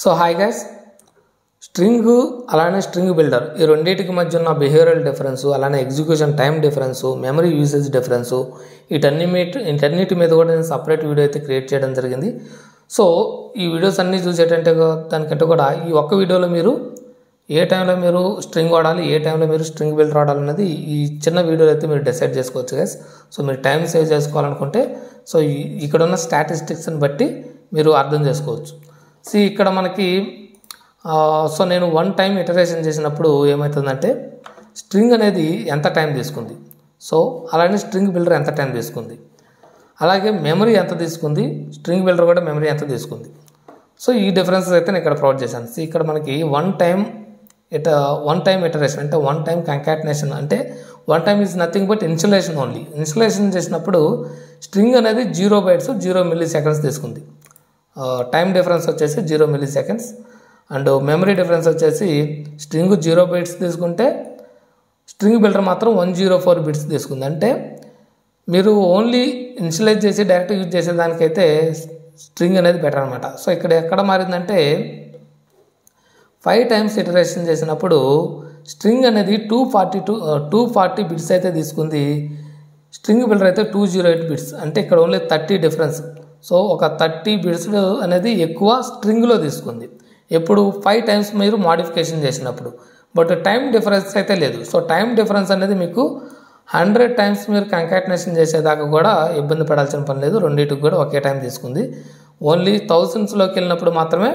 So hi guys, string అలానే string builder ఈ రెండింటికి మధ్య ఉన్న బిహేవియరల్ డిఫరెన్స్, అలానే execution time difference, memory usage difference, వీటన్నిటి మీద కూడా నేను సపరేట్ వీడియో అయితే క్రియేట్ చేయడం జరిగింది. సో ఈ వీడియోస్ అన్నీ చూసేటంటే దానికంటే కూడా ఈ ఒక్క వీడియోలో మీరు ఏ టైంలో మీరు స్ట్రింగ్ వాడాలి, ఏ టైంలో మీరు స్ట్రింగ్ బిల్డర్ వాడాలి అనేది ఈ చిన్న వీడియోలో అయితే మీరు డిసైడ్ చేసుకోవచ్చు గైస్. సో మీరు టైం సేవ్ చేసుకోవాలనుకుంటే సో ఇక్కడ ఉన్న స్టాటిస్టిక్స్ని బట్టి మీరు అర్థం చేసుకోవచ్చు. ఇక్కడ మనకి సో నేను వన్ టైం ఇటరేషన్ చేసినప్పుడు ఏమవుతుందంటే స్ట్రింగ్ అనేది ఎంత టైం తీసుకుంది, సో అలానే స్ట్రింగ్ బిల్డర్ ఎంత టైం తీసుకుంది, అలాగే మెమరీ ఎంత తీసుకుంది, స్ట్రింగ్ బిల్డర్ కూడా మెమరీ ఎంత తీసుకుంది. సో ఈ డిఫరెన్సెస్ అయితే నేను ఇక్కడ ప్రొవైడ్ చేశాను. ఇక్కడ మనకి వన్ టైం ఇటరేషన్ అంటే వన్ టైం కంకాటినేషన్ అంటే one time is nothing but insulation only. Insulation చేసినప్పుడు స్ట్రింగ్ అనేది 0 bytes 0 milliseconds తీసుకుంది. టైం డిఫరెన్స్ వచ్చేసి 0 milliseconds అండ్ మెమరీ డిఫరెన్స్ వచ్చేసి స్ట్రింగ్ 0 bytes తీసుకుంటే స్ట్రింగ్ బిల్డర్ మాత్రం 104 bits తీసుకుంది. అంటే మీరు ఓన్లీ ఇన్షియలైజ్ చేసి డైరెక్ట్ యూజ్ చేసేదానికైతే స్ట్రింగ్ అనేది బెటర్ అనమాట. సో ఇక్కడ ఎక్కడ మారిందంటే 5 times ఇటరేషన్ చేసినప్పుడు స్ట్రింగ్ అనేది 240 bits అయితే తీసుకుంది, స్ట్రింగ్ బిల్డర్ అయితే 208 bits. అంటే ఇక్కడ ఓన్లీ 30 డిఫరెన్స్. సో ఒక 30 bits అనేది ఎక్కువ స్ట్రింగ్లో తీసుకుంది ఎప్పుడు 5 times మీరు మాడిఫికేషన్ చేసినప్పుడు. బట్ టైం డిఫరెన్స్ అయితే లేదు. సో టైం డిఫరెన్స్ అనేది మీకు 100 times మీరు కంకాటినేషన్ చేసేదాకా కూడా ఇబ్బంది పడాల్సిన పని లేదు. రెండింటికి కూడా ఒకే టైం తీసుకుంది. ఓన్లీ థౌజండ్స్లోకి వెళ్ళినప్పుడు మాత్రమే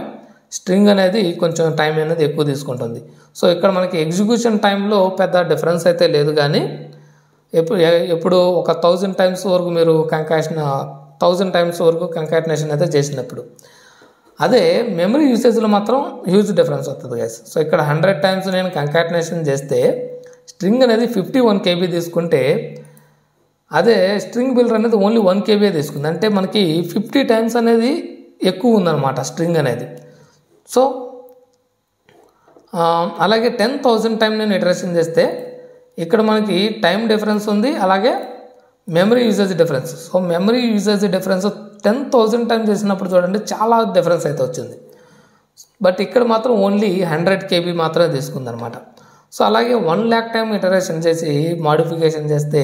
స్ట్రింగ్ అనేది కొంచెం టైం అనేది ఎక్కువ తీసుకుంటుంది. సో ఇక్కడ మనకి ఎగ్జిక్యూషన్ టైంలో పెద్ద డిఫరెన్స్ అయితే లేదు, కానీ ఎప్పుడు ఒక 1000 times వరకు మీరు 1000 times వరకు కంకాటినేషన్ అయితే చేసినప్పుడు. అదే మెమరీ యూసేజ్లో మాత్రం హ్యూజ్ డిఫరెన్స్ వస్తుంది గైస్. సో ఇక్కడ 100 times నేను కంకాటినేషన్ చేస్తే స్ట్రింగ్ అనేది 51 KB తీసుకుంటే అదే స్ట్రింగ్ బిల్డర్ అనేది ఓన్లీ 1 KB తీసుకుంది. అంటే మనకి 50 times అనేది ఎక్కువ ఉందన్నమాట స్ట్రింగ్ అనేది. సో అలాగే 10,000 time నేను ఇటరేషన్ చేస్తే ఇక్కడ మనకి టైం డిఫరెన్స్ ఉంది, అలాగే memory usage difference. So memory usage difference 10,000 times చేసినప్పుడు చూడండి చాలా డిఫరెన్స్ అయితే వచ్చింది. బట్ ఇక్కడ మాత్రం ఓన్లీ 100 KB మాత్రమే తీసుకుంది అనమాట. సో అలాగే 1,00,000 time ఇటరేషన్ చేసి మాడిఫికేషన్ చేస్తే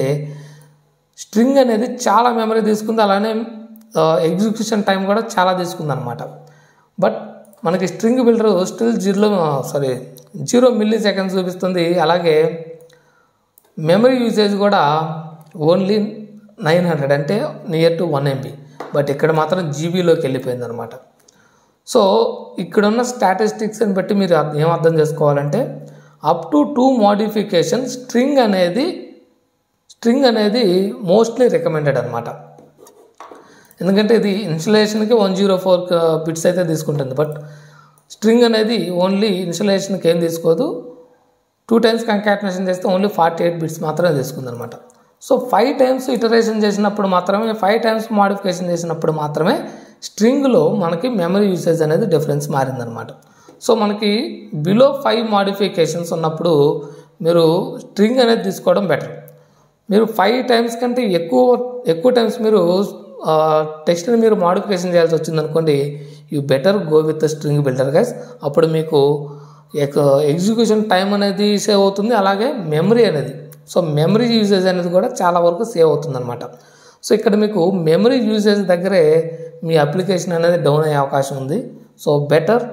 స్ట్రింగ్ అనేది చాలా మెమరీ తీసుకుంది, అలానే ఎగ్జిక్యూషన్ టైం కూడా చాలా తీసుకుంది అనమాట. బట్ మనకి స్ట్రింగ్ బిల్డర్ స్టిల్ 0 milliseconds చూపిస్తుంది. అలాగే మెమరీ యూసేజ్ కూడా ఓన్లీ 900 అంటే నియర్ టు 1 MB. బట్ ఇక్కడ మాత్రం జీబీలోకి వెళ్ళిపోయింది అనమాట. సో ఇక్కడున్న స్టాటిస్టిక్స్ని బట్టి మీరు ఏం అర్థం చేసుకోవాలంటే అప్ టు 2 modification స్ట్రింగ్ అనేది మోస్ట్లీ రికమెండెడ్ అనమాట. ఎందుకంటే ఇది ఇన్సులేషన్కి 104 bits అయితే తీసుకుంటుంది. బట్ స్ట్రింగ్ అనేది ఓన్లీ ఇన్సులేషన్కి ఏం తీసుకోదు. 2 times కంకాటినేషన్ చేస్తే ఓన్లీ 48 bits మాత్రమే తీసుకుంది అనమాట. సో 5 times ఇటరేషన్ చేసినప్పుడు మాత్రమే, 5 times మాడిఫికేషన్ చేసినప్పుడు మాత్రమే స్ట్రింగ్లో మనకి మెమరీ యూసేజ్ అనేది డిఫరెన్స్ మారిందనమాట. సో మనకి బిలో 5 modifications ఉన్నప్పుడు మీరు స్ట్రింగ్ అనేది తీసుకోవడం బెటర్. మీరు 5 times కంటే ఎక్కువ టైమ్స్ మీరు టెక్స్ట్ని మీరు మాడిఫికేషన్ చేయాల్సి వచ్చిందనుకోండి, you better go with string builder guys. అప్పుడు మీకు ఎగ్జిక్యూషన్ టైం అనేది సేవ్ అవుతుంది, అలాగే మెమరీ అనేది, సో మెమరీ యూసేజ్ అనేది కూడా చాలా వరకు సేవ్ అవుతుంది అనమాట. సో ఇక్కడ మీకు మెమరీ యూసేజ్ దగ్గరే మీ అప్లికేషన్ అనేది డౌన్ అయ్యే అవకాశం ఉంది. సో బెటర్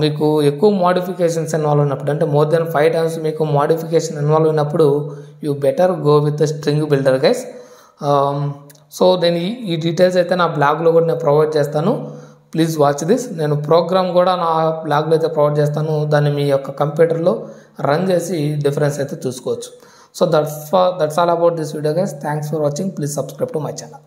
మీకు ఎక్కువ మోడిఫికేషన్స్ ఇన్వాల్వ్ అయినప్పుడు, అంటే మోర్ దెన్ 5 times మీకు మోడిఫికేషన్ ఇన్వాల్వ్ అయినప్పుడు you better go with string builder guys. So నేను ఈ డీటెయిల్స్ అయితే నా బ్లాగ్లో కూడా నేను ప్రొవైడ్ చేస్తాను. Please watch this. నేను ప్రోగ్రామ్ కూడా నా బ్లాగ్లో అయితే ప్రొవైడ్ చేస్తాను. దాన్ని మీ యొక్క కంప్యూటర్లో రన్ చేసి డిఫరెన్స్ అయితే చూసుకోవచ్చు. So that's all about this video guys. Thanks for watching. Please subscribe to my channel.